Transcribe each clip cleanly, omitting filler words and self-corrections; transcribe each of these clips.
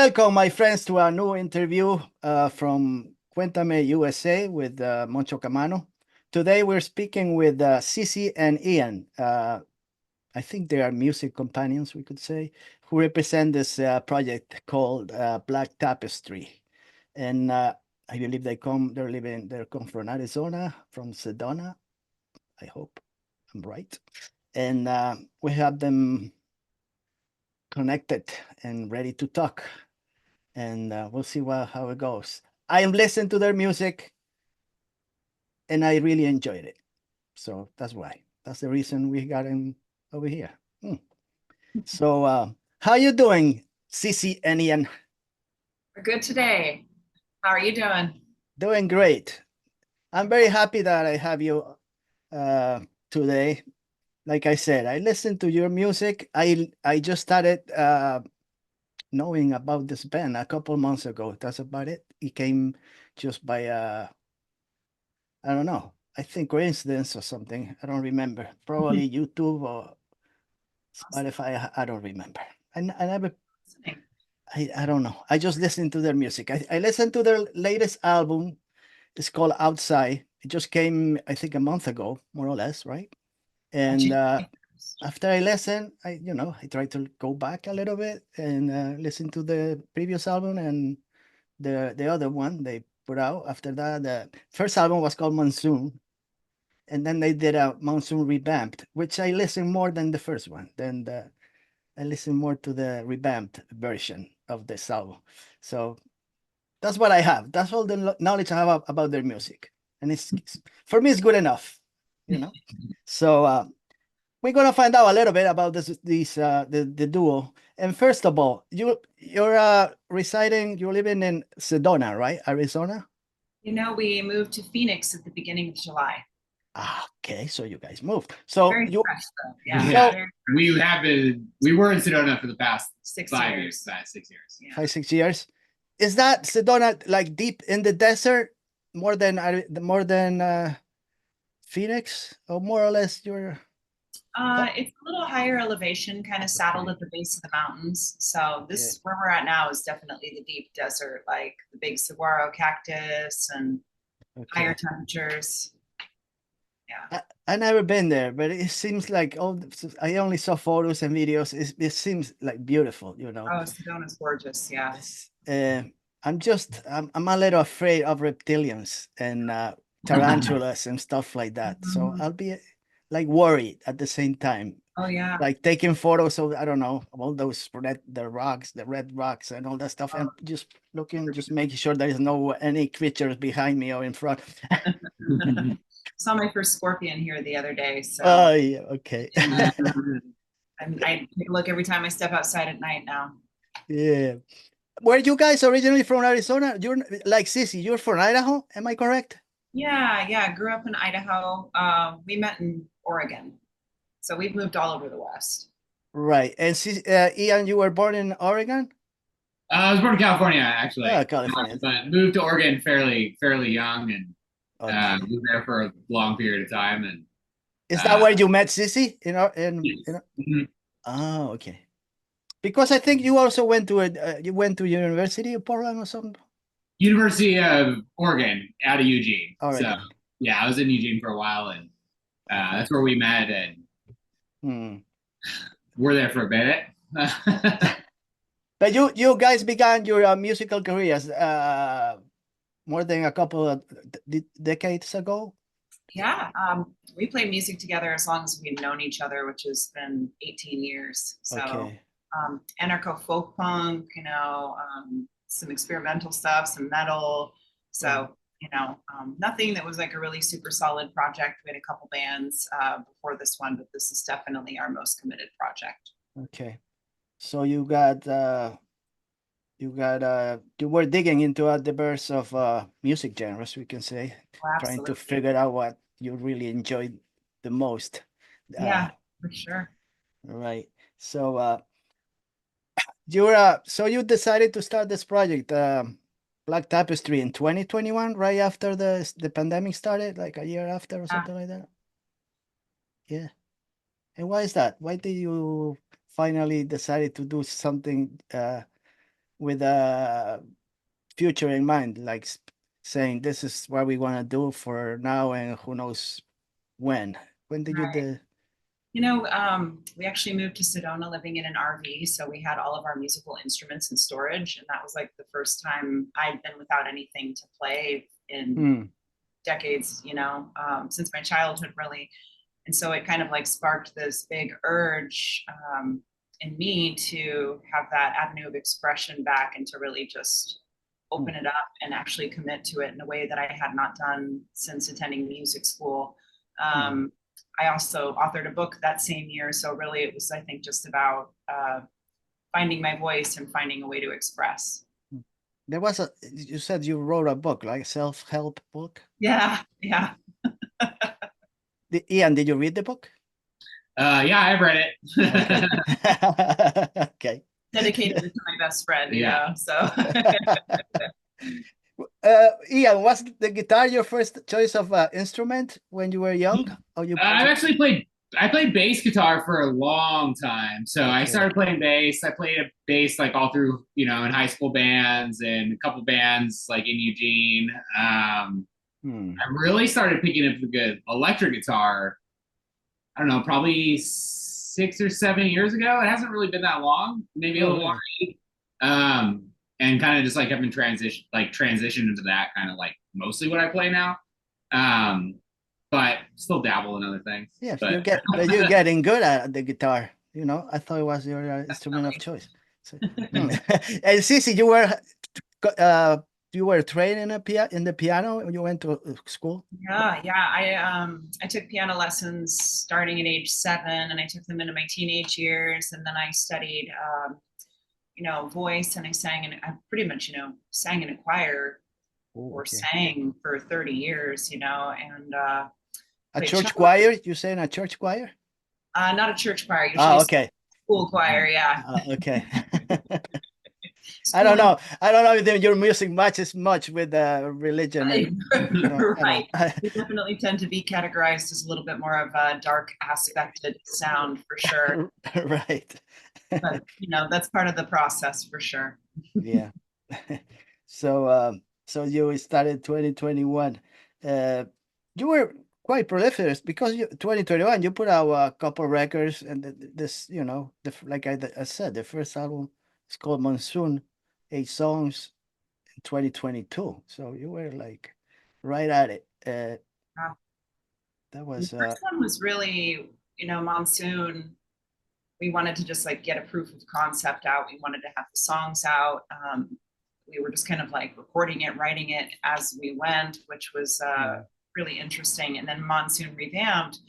Welcome, my friends, to a new interview from Cuentame, USA with Moncho Camano. Today we're speaking with Sisi and Ian. I think they are music companions, we could say, who represent this project called Black Tapestry. And I believe they're come from Arizona, from Sedona. I hope I'm right. And we have them connected and ready to talk. And we'll see how it goes. I am listening to their music, and I really enjoyed it. So that's why. That's the reason we got him over here. So, how you doing, Sisi and Ian? We're good today. How are you doing? Doing great. I'm very happy that I have you today. Like I said, I listened to your music. I just started knowing about this band a couple months ago. That's about it. It came just by I don't know. I think coincidence or something. I don't remember. Probably YouTube or Awesome. Spotify. I don't remember. I never. Listening. I don't know. I just listened to their music. I listened to their latest album. It's called Outside. It just came, I think, a month ago, more or less, right? And January 1st. after I listened, I tried to go back a little bit and listen to the previous album and the other one they put out. After that, the first album was called Monsoon, and then they did a Monsoon revamped, which I listened more than the first one. I listened more to the revamped version of this album. So that's what I have. That's all the knowledge I have about their music, and for me, it's good enough, you know. So we're gonna find out a little bit about the duo. And first of all, you're you're living in Sedona, right, Arizona? We moved to Phoenix at the beginning of July. Ah, okay, so you guys moved. So Very you fresh, though. Yeah, so Yeah, very we were in Sedona for the past six 5 years, years. about 6 years. Yeah. 5, 6 years. Is that Sedona like deep in the desert, more than Phoenix, or more or less you're? It's a little higher elevation, kind of saddled Okay, at the base of the mountains. So okay, this where we're at now is definitely the deep desert, like the big saguaro cactus and higher okay. temperatures. Yeah. I never been there, but it seems like I only saw photos and videos. It seems like beautiful, you know. Oh, Sedona's gorgeous. Yeah. It's, I'm a little afraid of reptilians and tarantulas and stuff like that. So Mhm. I'll be like worried at the same time, Oh yeah. like taking photos of, I don't know, of all those the red rocks and all that stuff, and Oh, just looking, just making sure there is no any creatures behind me or in front. saw my first scorpion here the other day. So Oh yeah, okay. yeah, I take a look every time I step outside at night now. Yeah. Were you guys originally from Arizona? You're like Sissy, you're from Idaho, am I correct? Yeah, yeah. Grew up in Idaho. We met in Oregon. So we've moved all over the West. Right. And Ian, you were born in Oregon? I was born in California actually, California. but moved to Oregon fairly young, and Okay. lived there for a long period of time. And Is that uh, where you met Sissy? yes. Mhm. Oh, okay. Because I think you also went to you went to University of Portland or something. University of Oregon out of Eugene. So Oregon. yeah, I was in Eugene for a while, and Okay. that's where we met, and Hmm. we're there for a bit. But you guys began your musical careers more than a couple of decades ago. Yeah. We played music together as long as we've known each other, which has been 18 years. So Okay. anarcho folk punk, some experimental stuff, some metal. Right. So, nothing that was like a really super solid project. We had a couple bands before this one, but this is definitely our most committed project. Okay. So you were digging into a diverse of music genres, we can say, Oh, trying to absolutely. figure out what you really enjoyed the most. Uh, Yeah, for sure. right. So so you decided to start this project, Black Tapestry, in 2021, right after the pandemic started, like a year after or Yeah. something like that. Yeah. And why is that? Why did you finally decided to do something with a future in mind, like saying this is what we want to do for now and who knows when. When did you Right. do? You know, we actually moved to Sedona living in an RV. So we had all of our musical instruments in storage. And that was like the first time I'd been without anything to play in decades, you know, since my childhood, really. And so it kind of like sparked this big urge in me to have that avenue of expression back and to really just open it up and actually commit to it in a way that I had not done since attending music school. I also authored a book that same year. So really it was, I think, just about finding my voice and finding a way to express. There was you said you wrote a book, like a self-help book? Yeah, yeah. Ian, did you read the book? Yeah, I've read it. Okay. Okay. Dedicated it to my best friend, you know, so. Ian, was the guitar your first choice of instrument when you were young? Or you I played bass guitar for a long time. So I started playing bass. I played bass like all through, you know, in high school bands and a couple bands like in Eugene. I really started picking up the good electric guitar, I don't know, probably 6 or 7 years ago. It hasn't really been that long, maybe a little longer. And kind of just like have been transitioned into that kind of like mostly what I play now. But still dabble in other things. Yes, but you're getting good at the guitar. You know, I thought it was your instrument of choice. So, and Sisi, you were trained in the piano when you went to school? Yeah. I took piano lessons starting at age 7, and I took them into my teenage years, and then I studied you know, voice, and I sang, and I pretty much, you know, sang in a choir or sang for 30 years, you know, and a church choir? You say in a church choir? Not a church choir, usually okay. School choir, yeah. Okay. I don't know if your music matches much with religion. Right. We definitely tend to be categorized as a little bit more of a dark aspected sound for sure. Right. But you know, that's part of the process for sure. Yeah. So you started 2021. You were quite prolific because 2021 you put out a couple records, and this, you know, like I said, the first album is called Monsoon, 8 songs in 2022. So you were like right at it. That was the first one was really, you know, Monsoon. We wanted to just like get a proof of concept out. We wanted to have the songs out. We were just kind of like recording it, writing it as we went, which was really interesting. And then Monsoon Revamped,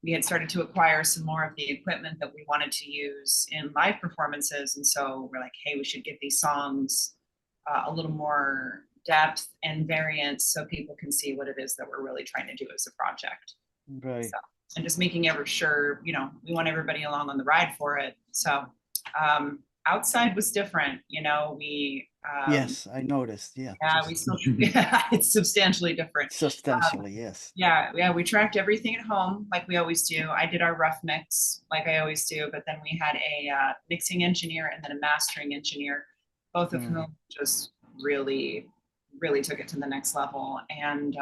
we had started to acquire some more of the equipment that we wanted to use in live performances. And so we're like, hey, we should give these songs a little more depth and variance so people can see what it is that we're really trying to do as a project. right. So, and just making sure, you know, we want everybody along on the ride for it. So Outside was different, you know, we yes, I noticed. Yeah. we still it's substantially different. Substantially, yes. Yeah, we tracked everything at home like we always do. I did our rough mix like I always do, but then we had a mixing engineer and then a mastering engineer, both of whom just really took it to the next level, and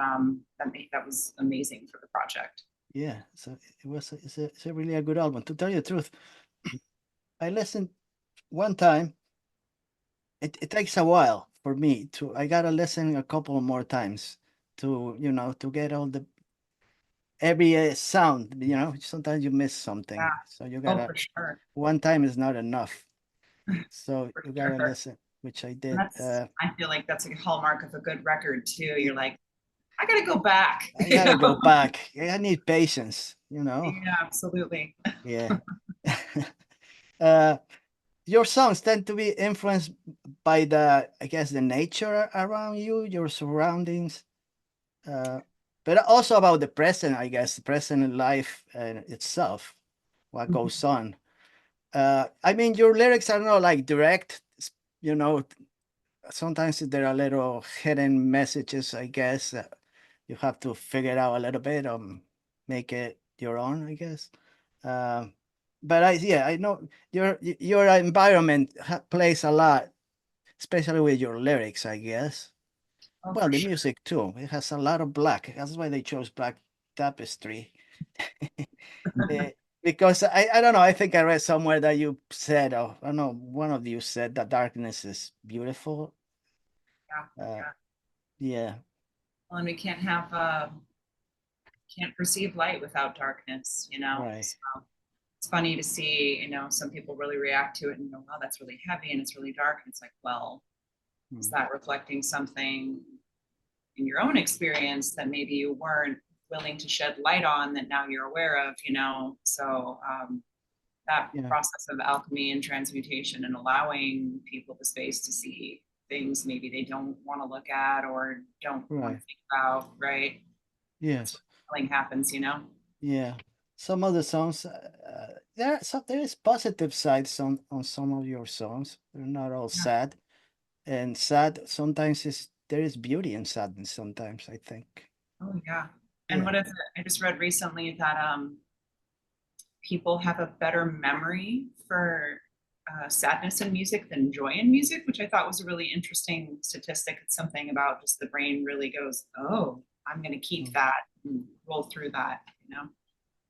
that was amazing for the project. Yeah, so it's a really a good album. To tell you the truth, I listened one time. It takes a while for me I gotta listen a couple more times to, you know, to get all every sound, you know. Sometimes you miss something, so you gotta, for sure. One time is not enough, so For you gotta sure. listen, which I did. I feel like that's a hallmark of a good record too. You're like, I gotta go back. I gotta go back. I need patience, you know. Yeah, absolutely. Yeah. Your songs tend to be influenced by I guess, the nature around you, your surroundings, but also about the present, I guess, the present life itself, what goes on. I mean, your lyrics are not like direct, you know. Sometimes there are little hidden messages, I guess, that you have to figure it out a little bit, make it your own, I guess. But I know your environment plays a lot especially with your lyrics, I guess. Oh, Well, for the sure. music too. It has a lot of black. That's why they chose black Tapestry. Eh, because I don't know. I think I read somewhere that you said, oh, I don't know, one of you said that darkness is beautiful. Yeah, Uh, yeah. yeah, Well, and we can't perceive light without darkness, you know. right. So it's funny to see, you know, some people really react to it and go, "Wow, that's really heavy and it's really dark." And it's like, well, is that reflecting something in your own experience that maybe you weren't willing to shed light on that now you're aware of, you know? So that Yeah, process of alchemy and transmutation and allowing people the space to see things maybe they don't want to look at or don't want right. to think about, right? That's Yes. where healing happens, you know? Yeah. Some of the songs, there is positive sides on some of your songs. They're not all Yeah. sad, and sad sometimes is there is beauty in sadness. Sometimes I think. Oh yeah. And Yeah. what is it? I just read recently that people have a better memory for sadness in music than joy in music, which I thought was a really interesting statistic. It's something about just the brain really goes, oh, I'm going to keep Mm. that and roll through that, you know?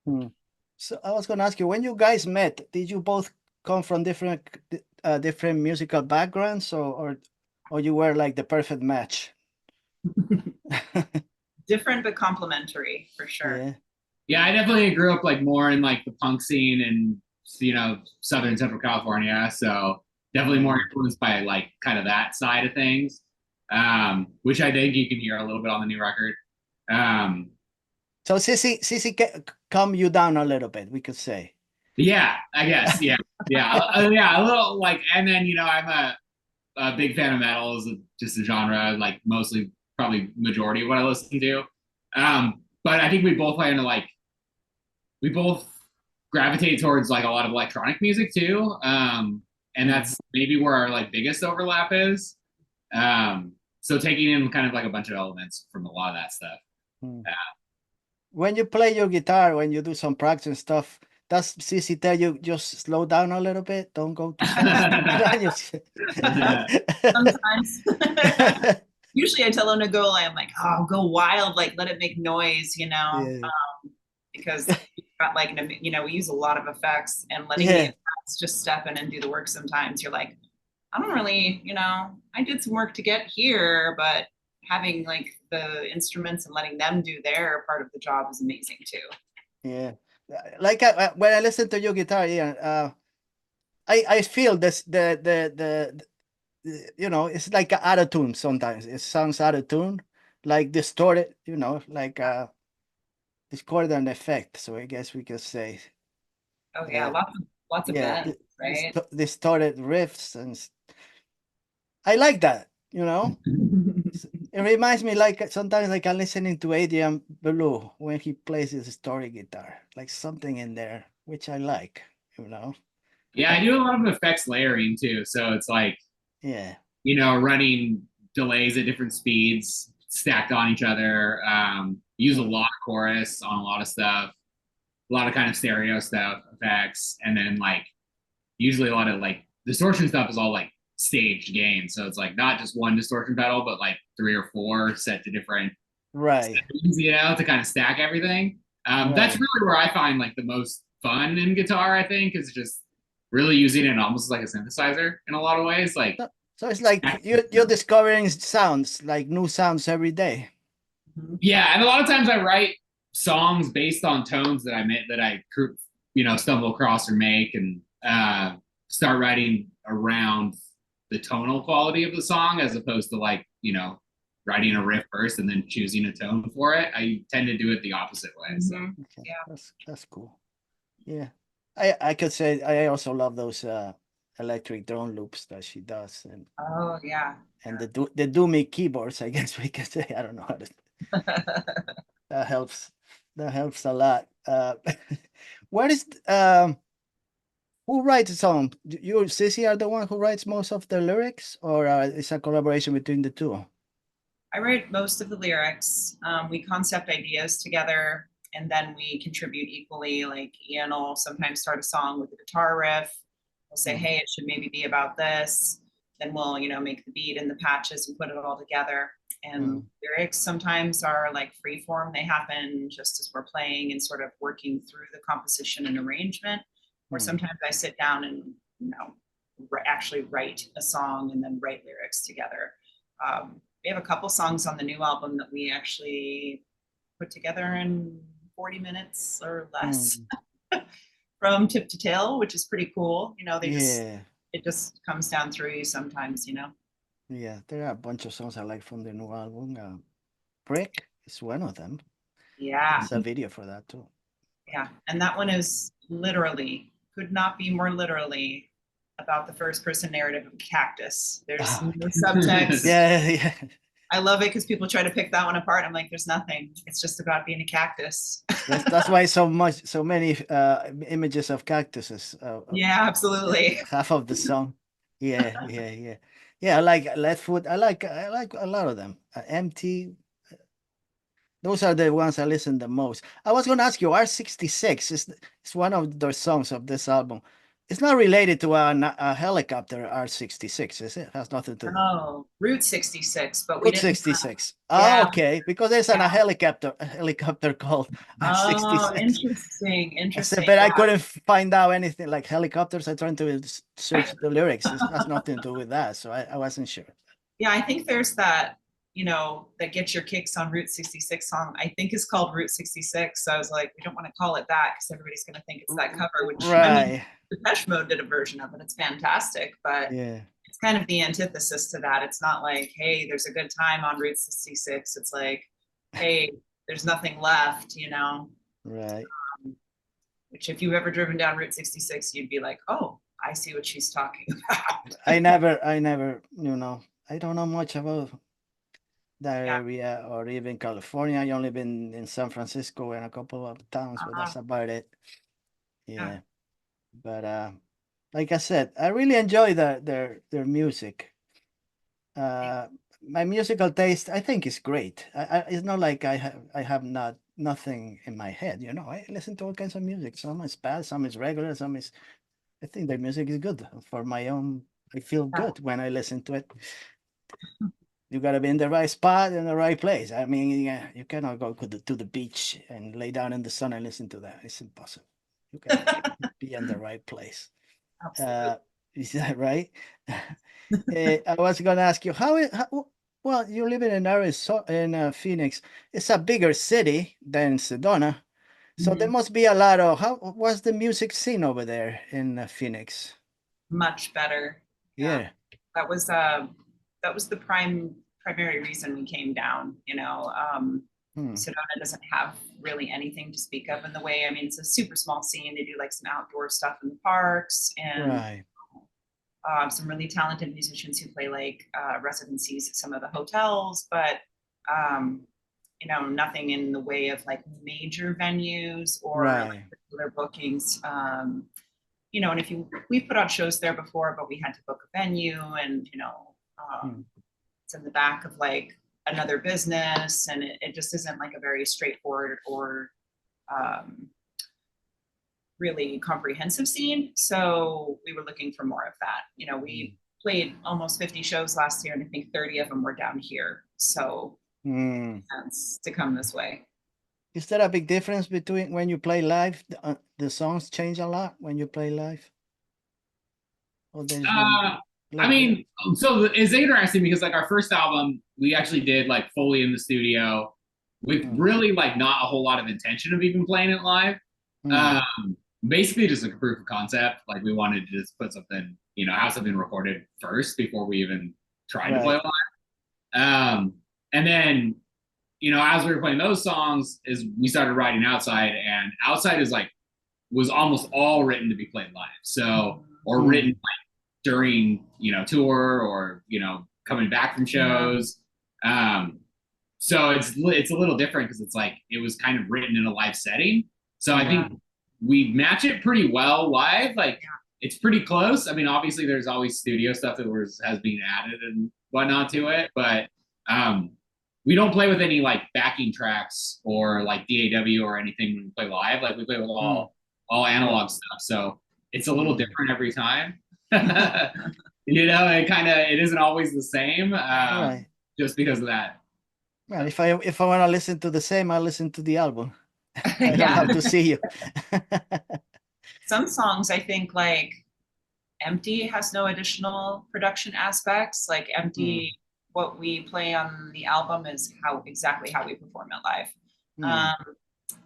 Mm. So I was going to ask you, when you guys met, did you both come from different musical backgrounds, or you were like the perfect match? Different but complementary for sure. Yeah. Yeah, I definitely grew up like more in like the punk scene and Southern Central California. So definitely more influenced by like kind of that side of things. Which I think you can hear a little bit on the new record. Um, So Sissy calm you down a little bit, we could say. yeah, I guess. Yeah. Yeah, a little like, and then I'm a big fan of metal as just a genre, like mostly probably majority of what I listen to. But I think we both play into like we both gravitate towards like a lot of electronic music too. And that's maybe where our like biggest overlap is. So taking in kind of like a bunch of elements from a lot of that stuff. When you play your guitar, when you do some practice and stuff, does Sissy tell you just slow down a little bit? Don't go too fast. Sometimes. Usually I tell him to go, I'm like, oh, go wild, like let it make noise, you know? Yeah. Because got like, we use a lot of effects and letting the effects just step in and do the work sometimes. You're like, I don't really, I did some work to get here, but having like the instruments and letting them do their part of the job is amazing too. Yeah. Like when I listen to your guitar, yeah, I feel this it's like out of tune sometimes. It sounds out of tune, like distorted, like discordant effect. So I guess we could say. Oh yeah, lots of bends, right? Distorted riffs, and I like that. It reminds me like sometimes like I'm listening to Adrian Belew when he plays his story guitar, like something in there which I like. Yeah, I do a lot of effects layering too. So it's like, running delays at different speeds stacked on each other. Use a lot of chorus on a lot of stuff, a lot of kind of stereo stuff, effects, and then like usually a lot of like distortion stuff is all like staged gain. So it's like not just one distortion pedal, but like 3 or 4 set to different settings, to kind of stack everything. That's really where I find like the most fun in guitar, I think, is just really using it almost like a synthesizer in a lot of ways. Like so it's like you're discovering sounds, like new sounds every day. Yeah, and a lot of times I write songs based on tones that I stumble across or make, and start writing around the tonal quality of the song as opposed to like writing a riff first and then choosing a tone for it. I tend to do it the opposite way. So okay. That's cool. Yeah, I could say I also love those electric drone loops that she does, and and the Doomy keyboards, I guess we could say. I don't know how to. That helps a lot. What is who writes the song? You, Sissy, are the one who writes most of the lyrics, or it's a collaboration between the two? I write most of the lyrics. We concept ideas together, and then we contribute equally. Like Ian will sometimes start a song with a guitar riff. We'll say, hey, it should maybe be about this. then we'll, you know, make the beat and the patches and put it all together. And lyrics sometimes are like free form. They happen just as we're playing and sort of working through the composition and arrangement. Or sometimes I sit down and, you know, actually write a song and then write lyrics together. We have a couple songs on the new album that we actually put together in 40 minutes or less from tip to tail, which is pretty cool. You know, it just comes down through you sometimes, you know. Yeah, there are a bunch of songs I like from the new album. Brick is one of them. Yeah. There's a video for that too. Yeah, and that one is literally, could not be more literally about the first person narrative of a cactus. There's no subtext. Yeah. I love it because people try to pick that one apart. I'm like, there's nothing. It's just about being a cactus. That's why so many images of cactuses. Yeah, absolutely. Half of the song. Yeah. I like Leadfoot. I like a lot of them. Empty. Those are the ones I listen the most. I was going to ask you, R66 is one of the songs of this album. It's not related to a helicopter R66, is it? It has nothing to do. Oh, Route 66, but we Route didn't 66. Yeah. Oh, okay. Because there's a helicopter called R66. Oh, interesting. But I couldn't find out anything like helicopters. I tried to search the lyrics. It has nothing to do with that, so I wasn't sure. Yeah, I think there's that, you know, that Get Your Kicks on Route 66 song, I think is called Route 66. So I was like, we don't want to call it that because everybody's going to think it's that cover, which I mean, Depeche Mode did a version of it. It's fantastic, but it's kind of the antithesis to that. It's not like, hey, there's a good time on Route 66. It's like, hey, there's nothing left, you know? Right. Which if you've ever driven down Route 66, you'd be like, oh, I see what she's talking about. I never, you know, I don't know much about that area or even California. I only been in San Francisco and a couple of towns, but that's about it. Yeah. But like I said, I really enjoy their music. My musical taste, I think, is great. It's not like I have nothing in my head. You know, I listen to all kinds of music. Some is bad, some is regular, some is. I think their music is good for my own. I feel good when I listen to it. You gotta be in the right spot in the right place. I mean, you cannot go to the beach and lay down in the sun and listen to that. It's impossible. You gotta be in the right place. Is that right? I was gonna ask you well, you live in Arizona, in Phoenix. It's a bigger city than Sedona, so there must be a lot of. What's the music scene over there in Phoenix? Much better. Yeah. That was the primary reason we came down. You know, Sedona doesn't have really anything to speak of in the way. I mean, it's a super small scene. They do like some outdoor stuff in the parks and some really talented musicians who play like residencies at some of the hotels, but you know, nothing in the way of like major venues or like, regular bookings. You know, and we've put on shows there before, but we had to book a venue, and you know, it's in the back of like another business, and it just isn't like a very straightforward or really comprehensive scene. So we were looking for more of that. You know, we played almost 50 shows last year, and I think 30 of them were down here. So sense to come this way. Is there a big difference between when you play live? The songs change a lot when you play live? I mean, so it's interesting because like our first album, we actually did like fully in the studio with really like not a whole lot of intention of even playing it live. Basically just like a proof of concept. Like we wanted to just put something, you know, have something recorded first before we even tried to play live. And then, you know, as we were playing those songs, is we started writing Outside, and Outside is like was almost all written to be played live. So or written like during, you know, tour or, you know, coming back from shows. So it's a little different because it's like it was kind of written in a live setting. So I think we match it pretty well live. Like it's pretty close. I mean, obviously there's always studio stuff that has been added and whatnot to it, but we don't play with any like backing tracks or like DAW or anything when we play live. Like we play with all analog stuff. So it's a little different every time. it isn't always the same, Right. just because of that. Well, if I want to listen to the same, I'll listen to the album. I don't Yeah. have to see you. Some songs, I think, like Empty has no additional production aspects. Like Empty, what we play on the album is exactly how we perform it live.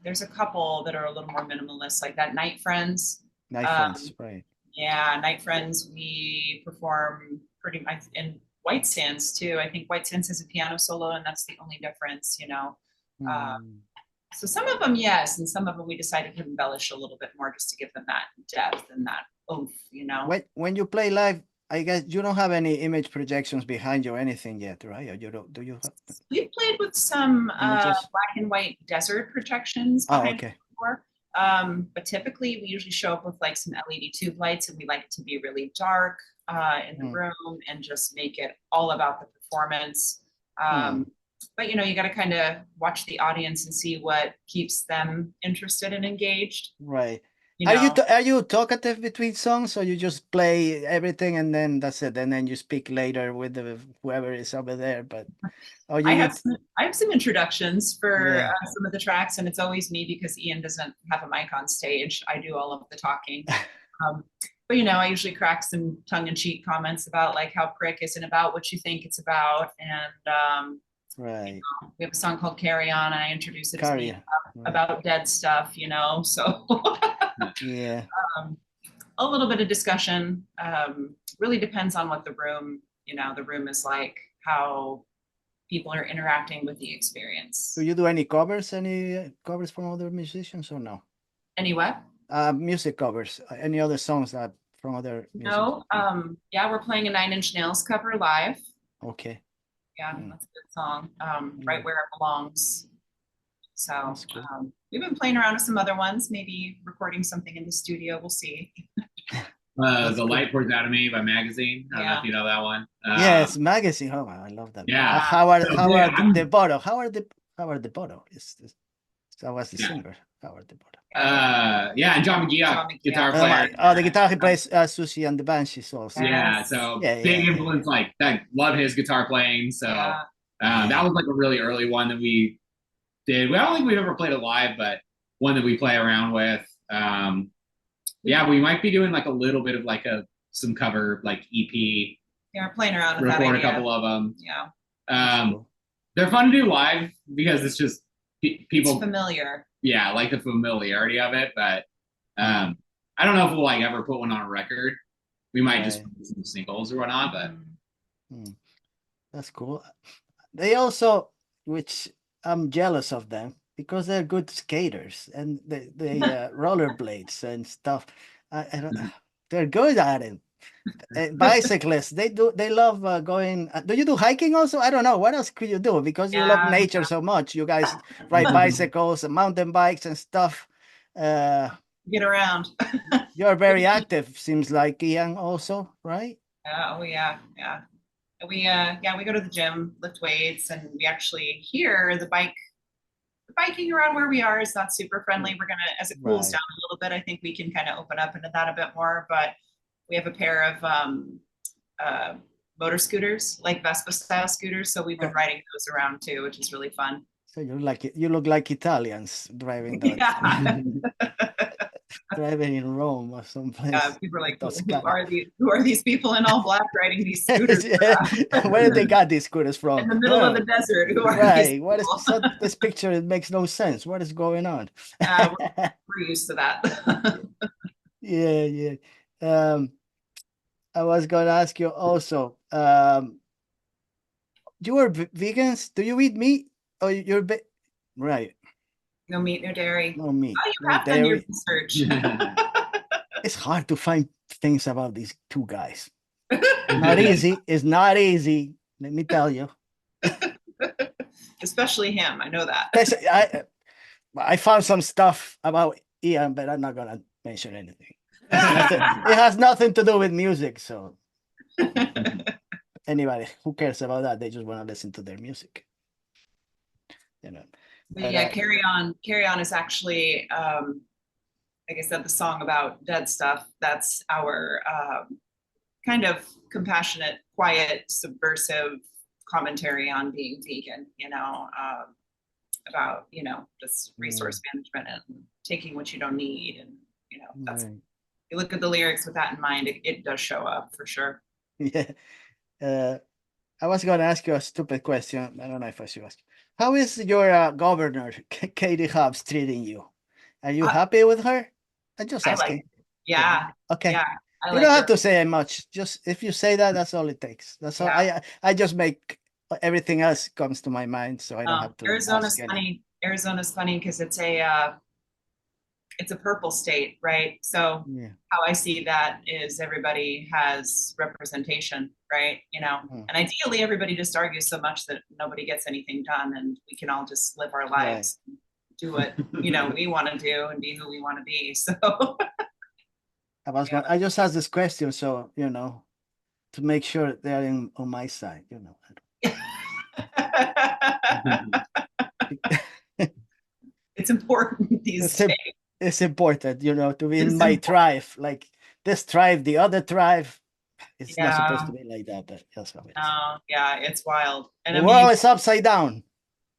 There's a couple that are a little more minimalist, like that Night Friends. Night Friends, right. Yeah, Night Friends, we perform pretty much in White Sands too. I think White Sands has a piano solo, and that's the only difference, you know. So some of them, yes, and some of them we decided to embellish a little bit more just to give them that depth and that oomph, you know. When you play live, I guess you don't have any image projections behind you or anything yet, right? Or you don't? Do you have? We've played with some black and white desert projections behind okay. before. But typically we usually show up with like some LED tube lights, and we like it to be really dark in the room and just make it all about the performance. But you know, you got to kind of watch the audience and see what keeps them interested and engaged. Right. Are you talkative between songs, or you just play everything and then that's it, and then you speak later with whoever is over there? But I have some introductions for some of the tracks, and it's always me because Ian doesn't have a mic on stage. I do all of the talking. But you know, I usually crack some tongue-in-cheek comments about like how Prick isn't about what you think it's about, and right. You know, we have a song called Carry On, and I introduce it as about dead stuff, you know. So yeah, a little bit of discussion. Really depends on what the room is like, how people are interacting with the experience. Do you do any covers? Any covers from other musicians or no? Any what? Music covers. Any other songs that from other musicians? No. Yeah, we're playing a Nine Inch Nails cover live. Okay. Yeah, that's a good song. Right Where It Belongs. So cool. We've been playing around with some other ones, maybe recording something in the studio. We'll see. The Light Pours Out of Me by Magazine. I don't know if you know that one. Yes, Magazine. Oh, I love that. Yeah. How are the Bodo? How are the Bodo? That was the singer. How are the Bodo? Yeah, and John McGee, guitar player. The guitar he plays Sisi and the Banshees also. Yeah, so big influence. Like I love his guitar playing. So that was like a really early one that we did. I don't think we've ever played it live, but one that we play around with. Yeah, we might be doing like a little bit of like some cover like EP. Yeah, we're playing around with that idea. A couple of them. Yeah. They're fun to do live because it's just people. It's familiar. Yeah, like the familiarity of it, but I don't know if we'll like ever put one on a record. We might just put some singles or whatnot, but that's cool. They also, which I'm jealous of them because they're good skaters and they rollerblades and stuff. They're good at it. Bicyclists, they love going. Do you do hiking also? I don't know. What else could you do? Because you love nature so much. You guys ride bicycles and mountain bikes and stuff. Get around. You're very active, seems like, Ian, also, right? Oh yeah. We go to the gym, lift weights, and we actually the biking around where we are is not super friendly. We're gonna, as it cools down a little bit, I think we can kind of open up into that a bit more, but we have a pair of motor scooters, like Vespa style scooters. So we've been riding those around too, which is really fun. So you look like Italians driving those. Driving in Rome or someplace. People are like, who are these people in all black riding these scooters? Where did they got these scooters from? In the middle of the desert. Who are these people? What is this picture? It makes no sense. What is going on? We're used to that. Yeah. I was going to ask you also, you are vegans? Do you eat meat? Oh, you're right. No meat, no dairy. No meat. Oh, you have done your research. It's hard to find things about these two guys. Not easy. It's not easy. Let me tell you. Especially him. I know that. I found some stuff about Ian, but I'm not going to mention anything. It has nothing to do with music, so anybody who cares about that, they just want to listen to their music, you know. But yeah, Carry On is actually like I said, the song about dead stuff. That's our kind of compassionate, quiet, subversive commentary on being vegan, about, just resource management and taking what you don't need. And, that's, you look at the lyrics with that in mind, it does show up for sure. Yeah. I was going to ask you a stupid question. I don't know if I should ask. How is your governor, Katie Hobbs, treating you? Are you happy with her? I'm just asking. Like yeah. Okay. Yeah. You don't have to say much. Just if you say that, that's all it takes. That's all. I just make everything else comes to my mind, so I don't have to. Arizona's funny. Arizona's funny because it's a purple state, right? So how I see that is everybody has representation, right? And ideally everybody just argues so much that nobody gets anything done, and we can all just live our lives, do what we want to do, and be who we want to be. So I just asked this question, so to make sure they're on my side, It's important these days. It's important, to be in my tribe. Like this tribe, the other tribe, it's not supposed to be like that, but that's how it is. Yeah, it's wild. And the world is upside down.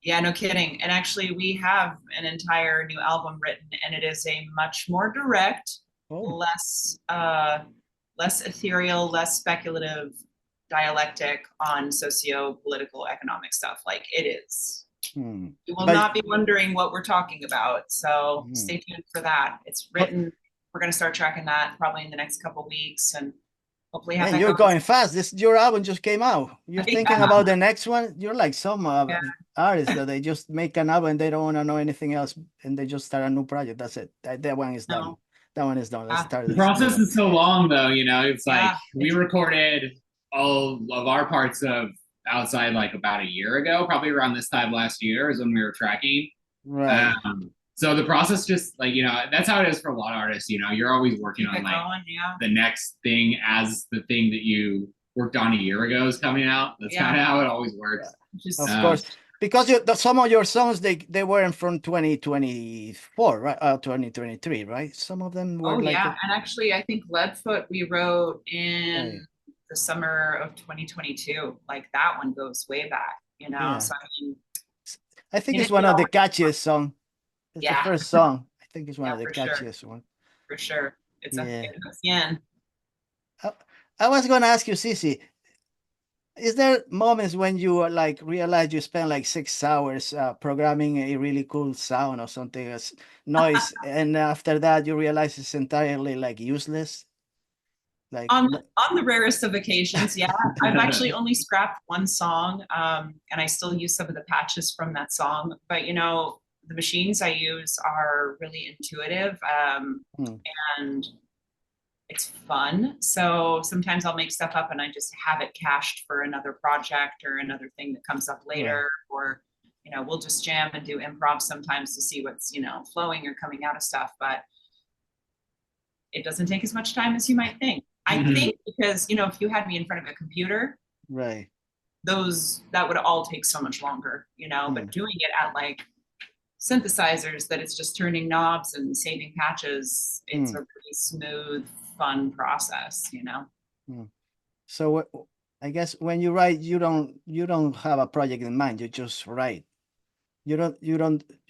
Yeah, no kidding. And actually, we have an entire new album written, and it is a much more direct, less ethereal, less speculative dialectic on socio-political, economic stuff. Like it is. You will not be wondering what we're talking about. So stay tuned for that. It's written. We're going to start tracking that probably in the next couple of weeks, and hopefully have. You're going fast. Your album just came out. You're thinking about the next one. You're like some artists that they just make an album and they don't want to know anything else, and they just start a new project. That's it. That one is done. That one is done. Let's start. The process is so long, though. It's like we recorded all of our parts of Outside like about a year ago, probably around this time last year is when we were tracking. Right. So the process just like, that's how it is for a lot of artists. You're always working on like the next thing as the thing that you worked on a year ago is coming out. That's kind of how it always works. Of course, because some of your songs, they weren't from 2024, right? 2023, right? Some of them were and actually I think Leadfoot we wrote in the summer of 2022. Like that one goes way back, so I think it's one of the catchiest songs. It's the first song. I think it's one of the catchiest ones. For sure. It's a I was going to ask you, Sisi, is there moments when you like realize you spend like 6 hours programming a really cool sound or something as noise, and after that you realize it's entirely like useless? Like on the rarest of occasions, I've actually only scrapped one song, and I still use some of the patches from that song. But the machines I use are really intuitive, and it's fun. So sometimes I'll make stuff up and I just have it cached for another project or another thing that comes up later, or we'll just jam and do improv sometimes to see what's flowing or coming out of stuff. But it doesn't take as much time as you might think. I think because, if you had me in front of a computer, right, that would all take so much longer, but doing it at like synthesizers that it's just turning knobs and saving patches, it's a pretty smooth, fun process, So I guess when you write, you don't have a project in mind, you just write. You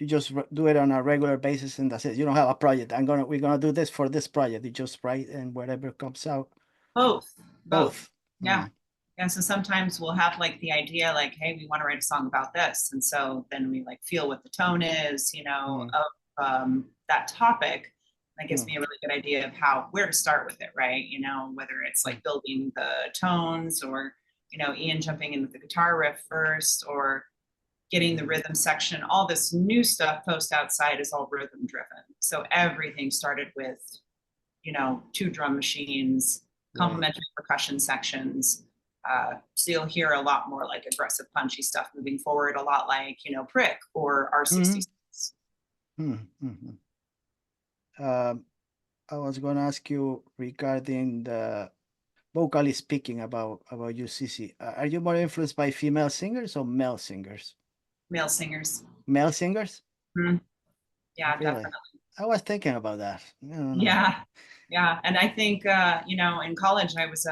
just do it on a regular basis, and that's it. You don't have a project. We're gonna do this for this project. You just write, and whatever comes out. Both. Yeah. So sometimes we'll have like the idea, like, hey, we want to write a song about this, and so then we like feel what the tone is, of that topic. That gives me a really good idea of where to start with it, right? Whether it's like building the tones, or Ian jumping in with the guitar riff first, or getting the rhythm section. All this new stuff post Outside is all rhythm driven. So everything started with, 2 drum machines, complementary percussion sections. So you'll hear a lot more like aggressive, punchy stuff moving forward, a lot like, Prick or R66. I was going to ask you regarding the vocally speaking about you, Sisi. Are you more influenced by female singers or male singers? Male singers. Male singers? Yeah, really? definitely. I was thinking about that. I don't know. Yeah. And I think, in college, I was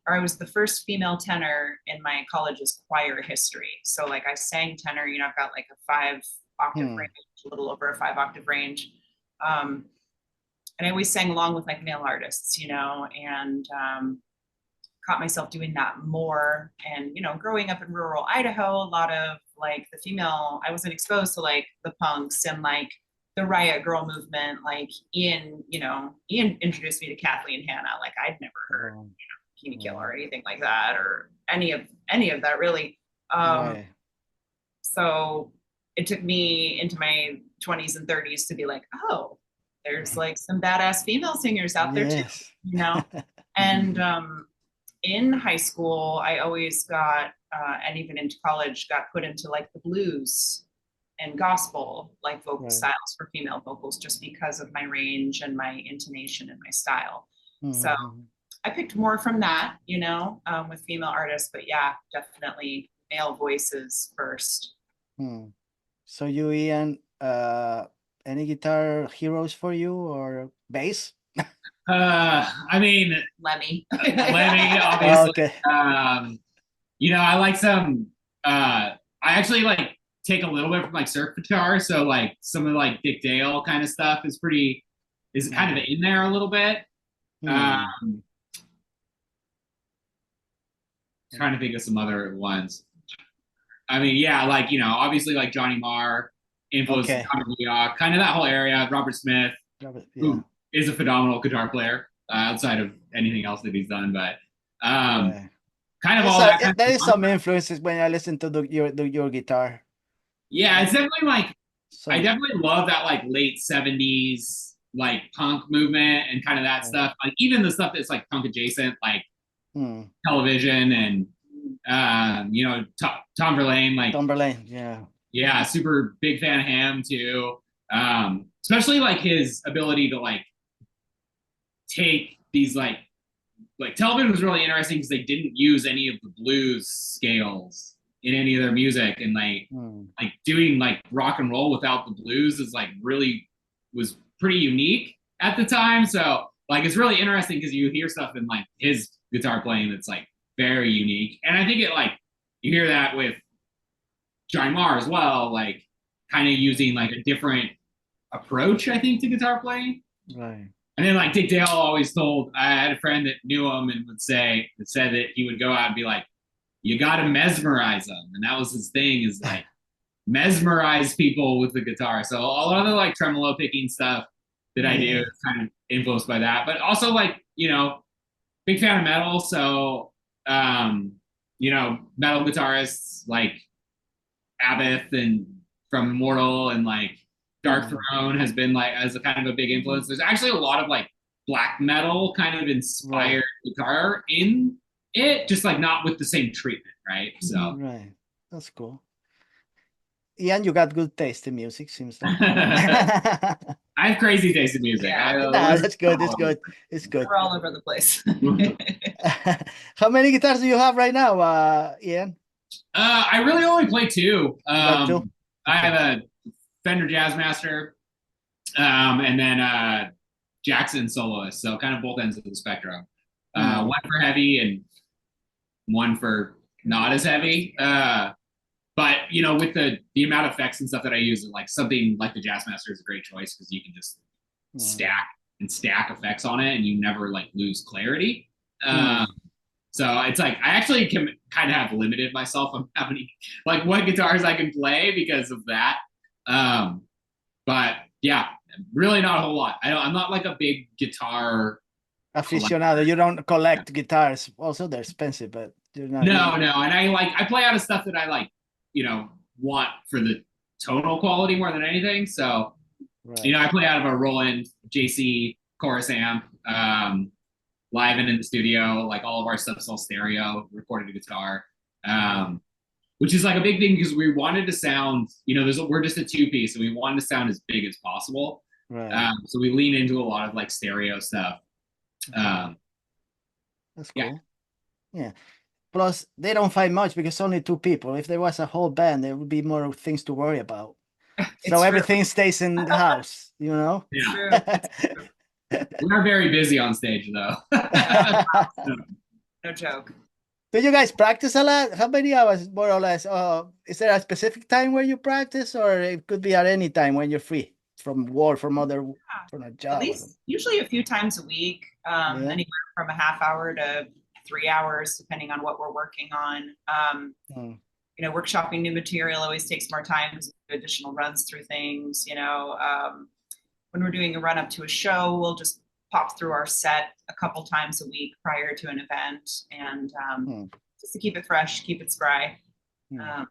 I was the first female tenor in my college's choir history. So like I sang tenor, I've got like a 5-octave range, a little over a 5-octave range. And I always sang along with like male artists, and caught myself doing that more. And, growing up in rural Idaho, a lot of like I wasn't exposed to like the punks and like the Riot Girl movement. Like Ian introduced me to Kathleen Hanna. Like I'd never heard, Kina Kill or anything like that, or any of that really. So it took me into my 20s and 30s to be like, oh, there's like some badass female singers out there too, and in high school, I always got, and even into college, got put into like the blues and gospel, like vocal styles for female vocals, just because of my range and my intonation and my style. So I picked more from that, with female artists, but yeah, definitely male voices first. So you, Ian, any guitar heroes for you or bass? I mean, Lemmy, obviously. Okay. I like some. I actually like take a little bit from like surf guitar, so like some of like Dick Dale kind of stuff is kind of in there a little bit. Trying to think of some other ones. I mean, yeah, like obviously like Johnny Marr, influence kind of that whole area. Robert Smith, who is a phenomenal guitar player outside of anything else that he's done, but kind of all that. There is some influences when I listen to your guitar. Yeah, it's definitely like I definitely love that like late 70s like punk movement and kind of that stuff. Like even the stuff that's like punk adjacent, like Television and Tom Verlaine, like Tom Verlaine, yeah, super big fan of him too. Especially like his ability to like take these like Television was really interesting because they didn't use any of the blues scales in any of their music, and like doing like rock and roll without the blues is like really was pretty unique at the time. So like it's really interesting because you hear stuff in like his guitar playing that's like very unique, and I think it like you hear that with Johnny Marr as well, like kind of using like a different approach, I think, to guitar playing. Right. And then like Dick Dale always told, I had a friend that knew him and said that he would go out and be like, you got to mesmerize them. And that was his thing, is like mesmerize people with the guitar. So a lot of the like tremolo picking stuff that I do is kind of influenced by that. But also like, big fan of metal. So, metal guitarists like Abbott and from Immortal and like Dark Throne has been like as a kind of a big influence. There's actually a lot of like black metal kind of inspired guitar in it, just like not with the same treatment, right? So that's cool. Ian, you got good taste in music, seems like. I have crazy taste in music. That's good. It's good. We're all over the place. How many guitars do you have right now, Ian? I really only play two. Two? I have a Fender Jazzmaster, and then Jackson soloist. So kind of both ends of the spectrum. One for heavy and one for not as heavy. But with the amount of effects and stuff that I use, like something like the Jazzmaster is a great choice because you can just stack effects on it, and you never like lose clarity. So it's like I actually can kind of have limited myself on how many like what guitars I can play because of that. But yeah, really not a whole lot. I'm not like a big guitar aficionado. You don't collect guitars. Also, they're expensive, but you're not. No. And I play out of stuff that I like, want for the tonal quality more than anything. So, I play out of a Roland JC chorus amp, live and in the studio. Like all of our stuff's all stereo, recorded guitar. Which is like a big thing because we wanted to sound, we're just a two-piece, and we wanted to sound as big as possible. So we lean into a lot of like stereo stuff. That's cool. Yeah. Plus, they don't fight much because only two people. If there was a whole band, there would be more things to worry about. So everything stays in the house, you know? Yeah. True. We are very busy on stage though. No joke. Do you guys practice a lot? How many hours, more or less? Is there a specific time where you practice, or it could be at any time when you're free from work, from a job? At least usually a few times a week, Yeah. anywhere from a half hour to 3 hours, depending on what we're working on. You know, workshopping new material always takes more time, additional runs through things. You know, when we're doing a run up to a show, we'll just pop through our set a couple times a week prior to an event, and just to keep it fresh, keep it spry. Yeah.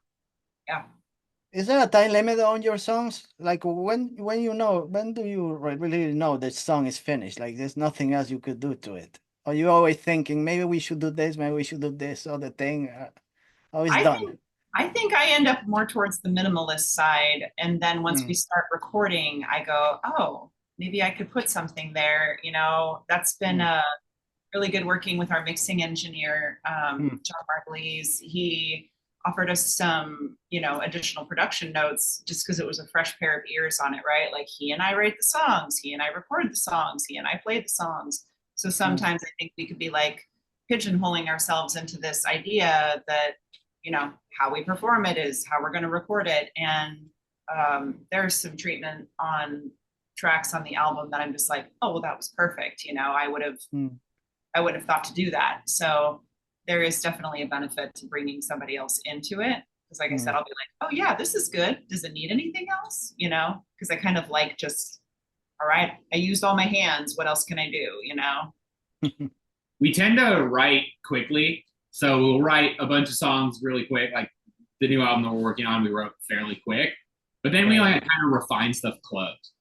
Is there a time limit on your songs? Like when do you really know the song is finished? Like there's nothing else you could do to it? Or you always thinking maybe we should do this, maybe we should do this other thing? Always done. I think I end up more towards the minimalist side, and then once we start recording, I go, oh, maybe I could put something there. You know, that's been really good working with our mixing engineer, John Margulies. He offered us some, you know, additional production notes just because it was a fresh pair of ears on it, right? Like he and I write the songs, he and I record the songs, he and I play the songs. So sometimes I think we could be like pigeonholing ourselves into this idea that, you know, how we perform it is how we're going to record it. And there's some treatment on tracks on the album that I'm just like, oh, well, that was perfect. You know, I would have thought to do that. So there is definitely a benefit to bringing somebody else into it. Because like I said, I'll be like, oh yeah, this is good. Does it need anything else? You know, because I kind of like just, all right, I used all my hands. What else can I do? You know? We tend to write quickly. So we'll write a bunch of songs really quick. Like the new album that we're working on, we wrote fairly quick. But then we like kind of refine stuff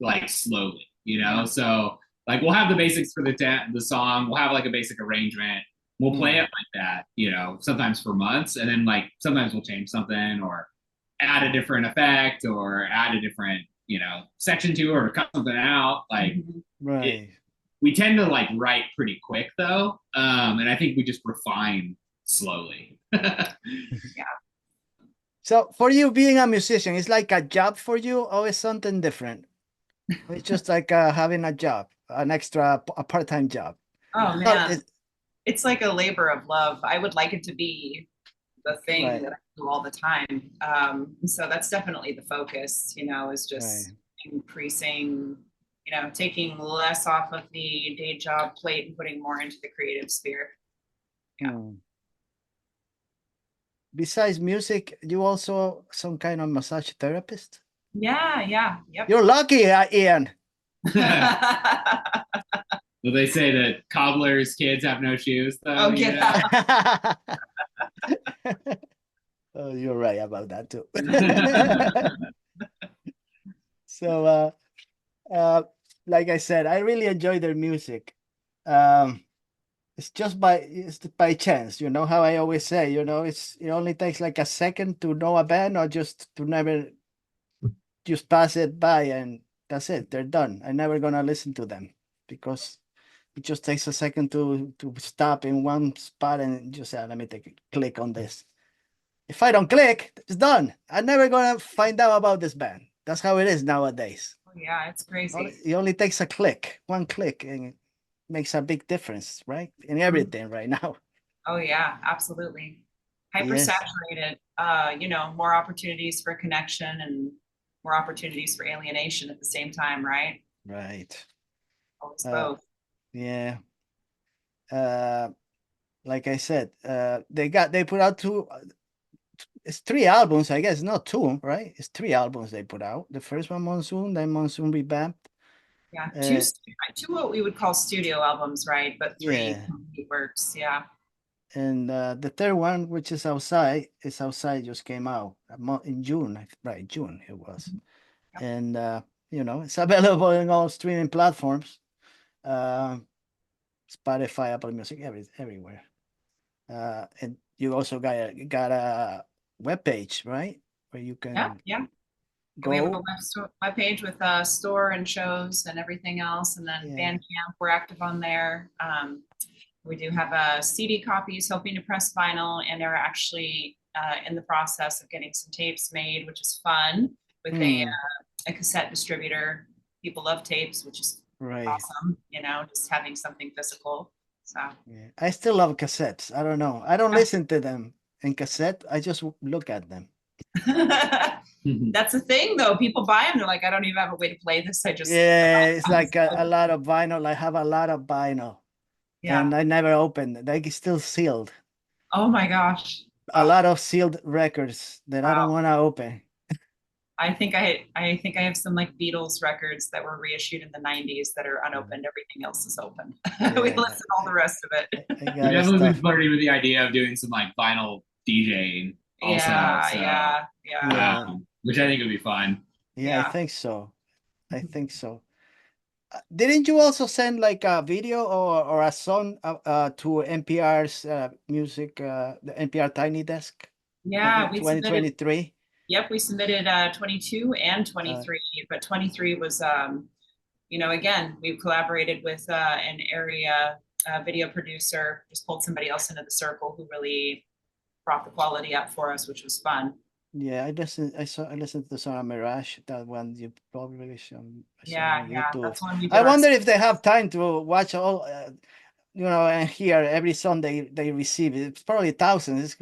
like slowly, you know? So like we'll have the basics for the song. We'll have like a basic arrangement. We'll play it like that, you know, sometimes for months. And then like sometimes we'll change something or add a different effect or add a different, you know, section to it or cut something out. Like we tend to like write pretty quick though. And I think we just refine slowly. Yeah. So for you being a musician, it's like a job for you or it's something different? It's just like having a job, a part-time job. Oh man, it's like a labor of love. I would like it to be the thing that I do all the time. So that's definitely the focus, you know, is just increasing, you know, taking less off of the day job plate and putting more into the creative sphere. Yeah. Besides music, you also some kind of massage therapist? Yeah. Yep. You're lucky, Ian. Well, they say that cobblers' kids have no shoes, though. Oh, get out. Oh, you're right about that too. So, like I said, I really enjoy their music. It's just by chance, you know how I always say, you know, it only takes like a second to know a band or just to never just pass it by and that's it, they're done. I'm never gonna listen to them because it just takes a second to stop in one spot and just say, let me take a click on this. If I don't click, it's done. I'm never gonna find out about this band. That's how it is nowadays. Oh, yeah, it's crazy. It only takes a click, one click, and it makes a big difference, right? In everything right now. Oh yeah, absolutely. Hypersaturated, you know, more opportunities for connection and more opportunities for alienation at the same time, right? Right. Always both. Yeah. Like I said, they put out it's 3 albums, I guess, not 2, right? It's 3 albums they put out. The first one, Monsoon, then Monsoon Revamped. Yeah, two what we would call studio albums, right? But 3 complete works, yeah. And the third one, which is Outside, just came out in June, right? June it was. Yep. And you know, it's available in all streaming platforms, Spotify, Apple Music, everywhere. And you also got a webpage, right? Where you can go. We have a web page with a store and shows and everything else, and then Bandcamp, we're active on there. We do have CD copies, hoping to press vinyl, and they're actually in the process of getting some tapes made, which is fun, with a a cassette distributor. People love tapes, which is Right. awesome, you know, just having something physical. So Yeah. I still love cassettes. I don't know. I don't listen to them in cassette. I just look at them. that's the thing though. People buy them. They're like, I don't even have a way to play this. I just Yeah, it's like a lot of vinyl. I have a lot of vinyl. yeah. And I never opened it. Like it's still sealed. Oh my gosh. A lot of sealed records that I don't want to open. I think I have some like Beatles records that were reissued in the 90s that are unopened. Everything else is open. We listen to all the rest of it. I We've got definitely been stuff. flirting with the idea of doing some like vinyl DJing also. Yeah. Which I think would be fun. Yeah, I think so. I think so. Didn't you also send like a video or a song to NPR's music, the NPR Tiny Desk? Yeah, in 2023. Yep, we submitted 22 and 23, but 23 was, you know, again, we've collaborated with an area video producer, just pulled somebody else into the circle who really brought the quality up for us, which was fun. Yeah, I listened to the song Mirage, that one you probably saw on YouTube. That's one we did I wonder if they have time to watch all, you know, and hear every song they receive. It's probably thousands.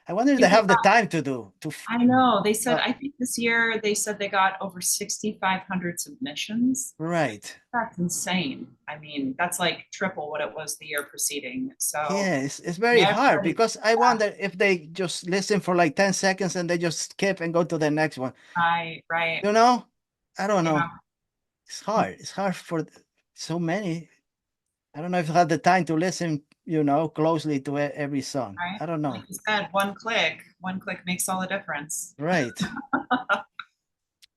I wonder if they have the time to do. I know. They said, I think this year they said they got over 6,500 submissions. Right. That's insane. I mean, that's like triple what it was the year preceding. So yeah, it's very hard because I wonder if they just listen for like 10 seconds and they just skip and go to the next one. Right. You know, I don't know. It's hard. It's hard for so many. I don't know if I had the time to listen, you know, closely to every song. Right? I don't know. Like you said, one click makes all the difference. Right.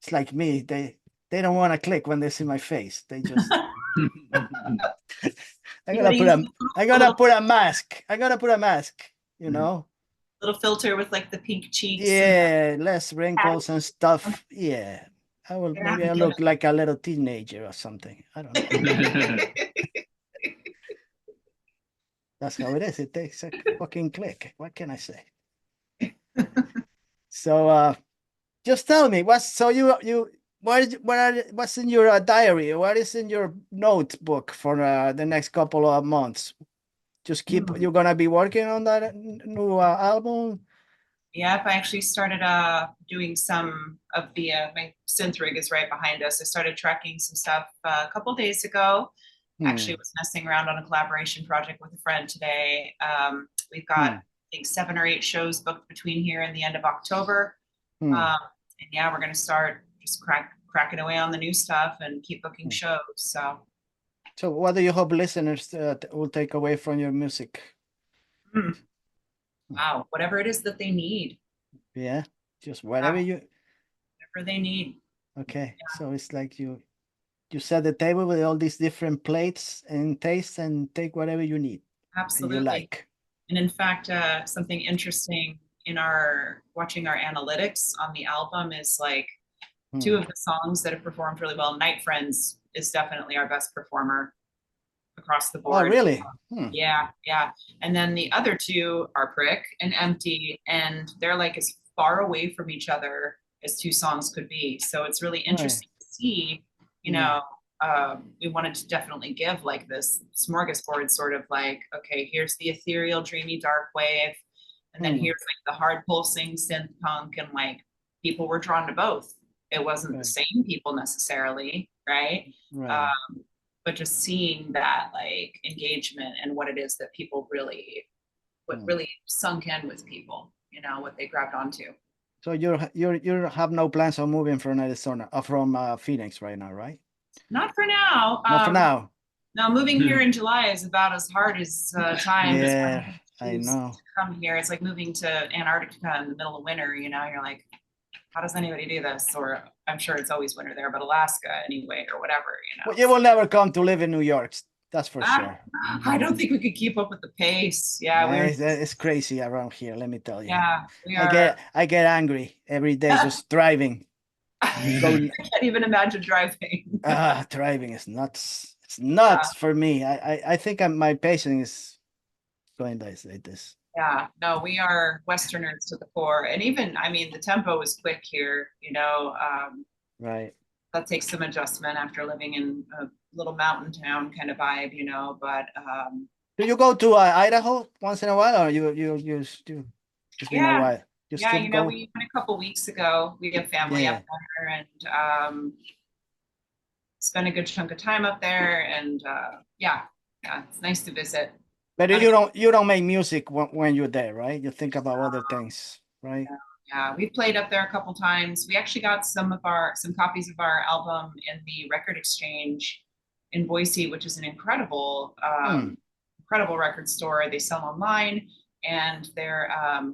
It's like me. They don't want to click when they see my face. They just I gotta put a mask. I gotta put a mask, you know. Little filter with like the pink cheeks. Yeah, less wrinkles and stuff. Yeah. Maybe I look like a little teenager or something. I don't know. That's how it is. It takes a fucking click. What can I say? So just tell me what's in your diary? What is in your notebook for the next couple of months? Just keep you're gonna be working on that new album? Yep, I actually started doing some of the my synth rig is right behind us. I started tracking some stuff a couple days ago. Actually was messing around on a collaboration project with a friend today. We've got I think 7 or 8 shows booked between here and the end of October. And yeah, we're gonna start just cracking away on the new stuff and keep booking shows. So what do you hope listeners will take away from your music? Wow, whatever it is that they need. Yeah, just whatever they need. Okay, so it's like you set the table with all these different plates and tastes and take whatever you need. Absolutely. And you like. And in fact, something interesting in watching our analytics on the album is like 2 of the songs that have performed really well. Night Friends is definitely our best performer across the board. Oh, really? Yeah. And then the other 2 are Prick and Empty, and they're like as far away from each other as 2 songs could be. So it's really interesting to see, you know, we wanted to definitely give like this smorgasbord sort of like, okay, here's the ethereal, dreamy, dark wave. And then here's like the hard pulsing synth punk, and like people were drawn to both. It wasn't the same people necessarily, right? But just seeing that like engagement and what it is that people really sunk in with people, you know, what they grabbed onto. So you have no plans on moving from Arizona, from Phoenix right now, right? Not for now. Not for now. No, moving here in July is about as hard as time. Yeah, I know. To come here, it's like moving to Antarctica in the middle of winter. You know, you're like, how does anybody do this? Or I'm sure it's always winter there, but Alaska anyway, or whatever. You know, well, you will never come to live in New York. That's for sure. I don't think we could keep up with the pace. Yeah, it's crazy around here. Let me tell you. Yeah, I get angry every day just driving. I can't even imagine driving. Driving is nuts. It's nuts for me. I think my patience is going like this. Yeah, no, we are Westerners to the core. And even, I mean, the tempo is quick here, you know, Right. That takes some adjustment after living in a little mountain town kind of vibe, you know, but Do you go to Idaho once in a while, or you still, it's been a yeah, while? You yeah, still you know, go? we went a couple weeks ago. We have family Yeah. up there and spent a good chunk of time up there, and yeah, it's nice to visit. But you don't make music when you're there, right? You think about other things, right? Yeah, we've played up there a couple times. We actually got some copies of our album in the Record Exchange in Boise, which is an incredible incredible record store. They sell online, and they're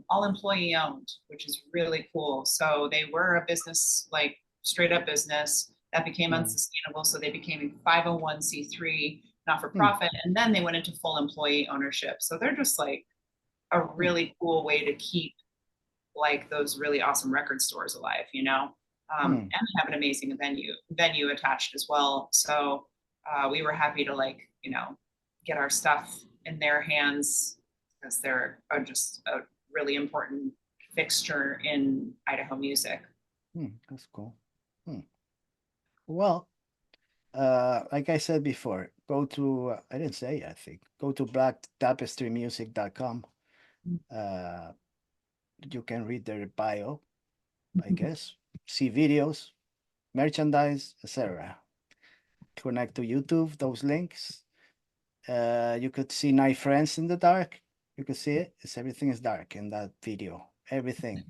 all employee owned, which is really cool. So they were a business, like straight up business that became unsustainable. So they became a 501c3 not for profit, and then they went into full employee ownership. So they're just like a really cool way to keep like those really awesome record stores alive, you know, and have an amazing venue attached as well. So we were happy to, like, you know, get our stuff in their hands because they're just a really important fixture in Idaho music. That's cool. Well, like I said before, go to, I didn't say, I think, go to blacktapestrymusic.com. You can read their bio, I guess, see videos, merchandise, etc. Connect to YouTube, those links. You could see Night Friends in the dark. You could see it. Everything is dark in that video. Everything.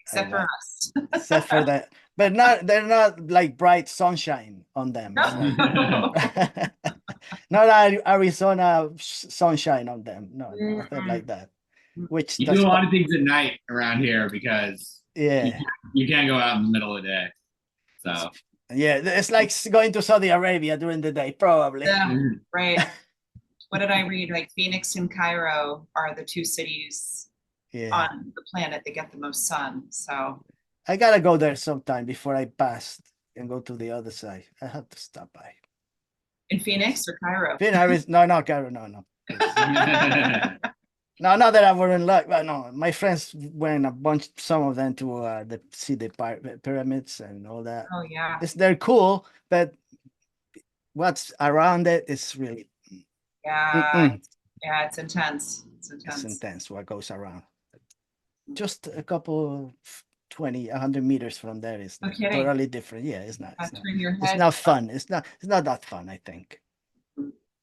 Except for us. Except for that. But they're not like bright sunshine on them. Not Arizona sunshine on them. No, nothing like that. Which you do a lot of things at night around here because you can't go out in the middle of the day. So yeah, it's like going to Saudi Arabia during the day, probably. Yeah, right. What did I read? Like Phoenix and Cairo are the two cities on the planet that get the most sun. So I gotta go there sometime before I pass and go to the other side. I have to stop by. In Phoenix or Cairo? No, Cairo, no. No, not that I wouldn't like, but no, my friends went some of them to see the pyramids and all that. Oh yeah, they're cool, but what's around it is really it's intense. It's intense what goes around. Just a couple 100 meters from there is totally different. Yeah, it's not fun. It's not that fun, I think.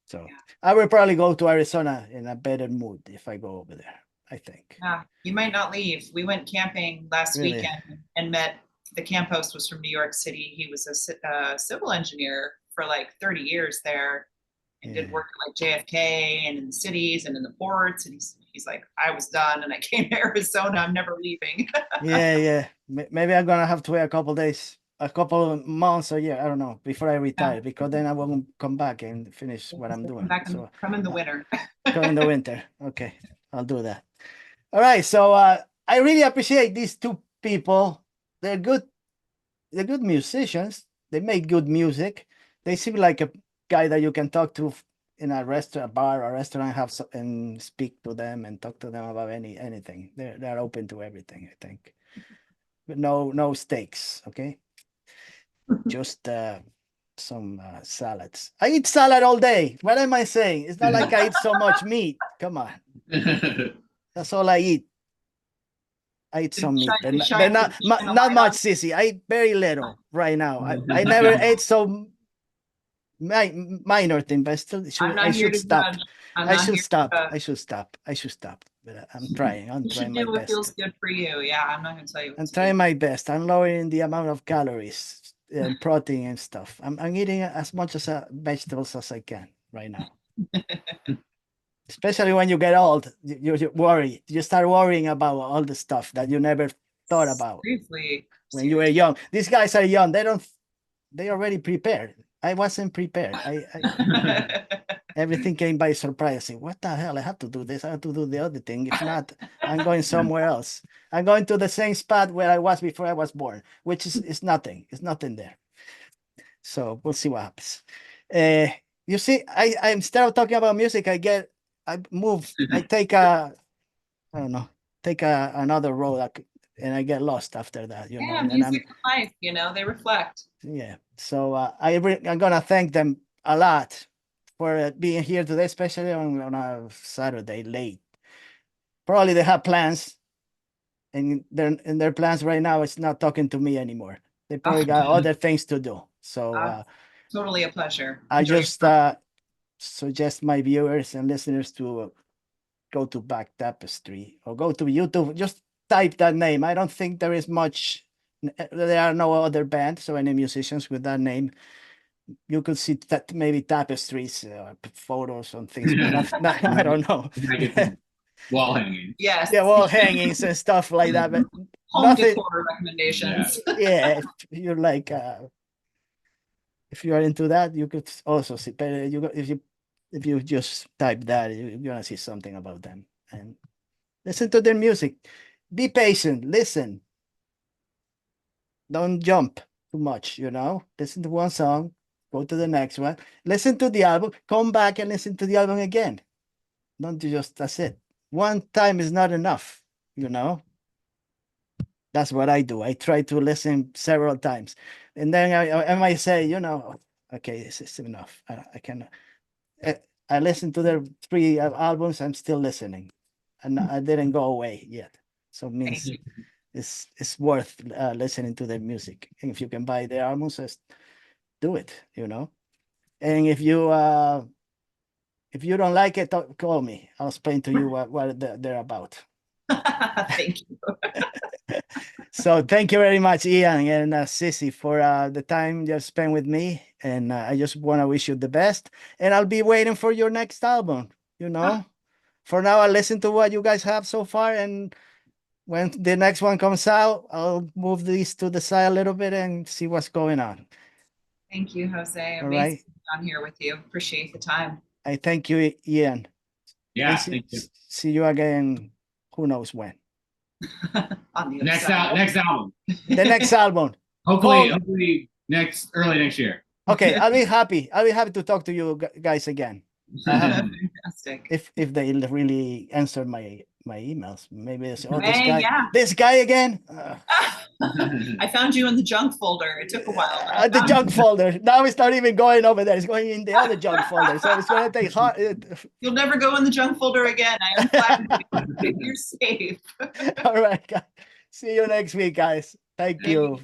So I will probably go to Arizona in a better mood if I go over there, I think. Yeah, you might not leave. We went camping last weekend and met, the camp host was from New York City. He was a civil engineer for like 30 years there and did work at like JFK and in the cities and in the ports. And he's like, I was done and I came to Arizona. I'm never leaving. Yeah. Maybe I'm going to have to wait a couple of months or year, I don't know, before I retire, because then I won't come back and finish what I'm doing. Come in the winter. Come in the winter. Okay, I'll do that. All right, so I really appreciate these two people. They're good musicians. They make good music. They seem like a guy that you can talk to in a restaurant, bar or restaurant, and speak to them and talk to them about anything. They're open to everything, I think. But no stakes, okay? Just some salads. I eat salad all day. What am I saying? It's not like I eat so much meat. Come on. That's all I eat. I eat some meat, but not much, Sisi. I eat very little right now. I never ate so minor thing, but still I should stop. I should stop. But I'm trying. I'm trying my best. You should do what feels good for you. Yeah, I'm not going to tell you. I'm trying my best. I'm lowering the amount of calories and protein and stuff. I'm eating as much as vegetables as I can right now. Especially when you get old, you worry. You start worrying about all the stuff that you never thought about. Seriously. When you were young. These guys are young. They already prepared. I wasn't prepared. Everything came by surprise. I say, what the hell? I have to do this. I have to do the other thing. If not, I'm going somewhere else. I'm going to the same spot where I was before I was born, which is nothing. It's nothing there. So we'll see what happens. You see, I instead of talking about music, I take another road and I get lost after that, you know. Yeah, And music and life, you know, they reflect. yeah. So I'm gonna thank them a lot for being here today, especially on a Saturday late. Probably they have plans, and their plans right now is not talking to me anymore. They probably got other things to do. So totally a pleasure. I just suggest my viewers and listeners to go to Back Tapestry or go to YouTube. Just type that name. I don't think there is much. There are no other bands or any musicians with that name. You could see that maybe tapestries, photos and things, but I don't know. Wall hangings. Yes. Yeah, wall hangings and stuff like that, but home nothing. decor recommendations. Yeah, if you're like, if you are into that, you could also see. But if you just type that, you're gonna see something about them and listen to their music. Be patient. Listen. Don't jump too much. You know, listen to one song, go to the next one, listen to the album, come back and listen to the album again. Don't just, that's it. One time is not enough, you know. That's what I do. I try to listen several times, and then I might say, you know, okay, this is enough. I can. I listened to their 3 albums. I'm still listening, and I didn't go away yet. So it means it's worth listening to their music. And if you can buy their albums, just do it. You know, and if you don't like it, call me. I'll explain to you what they're about. Thank you. So thank you very much, Ian and Sisi, for the time you spent with me. And I just want to wish you the best. And I'll be waiting for your next album, you know. For now, I'll listen to what you guys have so far. And when the next one comes out, I'll move these to the side a little bit and see what's going on. Thank you, Jose. All Amazing right. to be on here with you. Appreciate the time. I thank you, Ian. Yeah, see, thank you. See you again. Who knows when? On the other Next side. next album. The next album. Hopefully early next year. Okay, I'll be happy. I'll be happy to talk to you guys again. Fantastic. If they really answer my emails, maybe they say, "Oh, Yeah. this guy again." I found you in the junk folder. It took a while. The junk folder. Now it's not even going over there. It's going in the other junk folder. So it's going to take hard. You'll never go in the junk folder again. I unflagged you. You're safe. All right, guys. See you next week, guys. Thank you.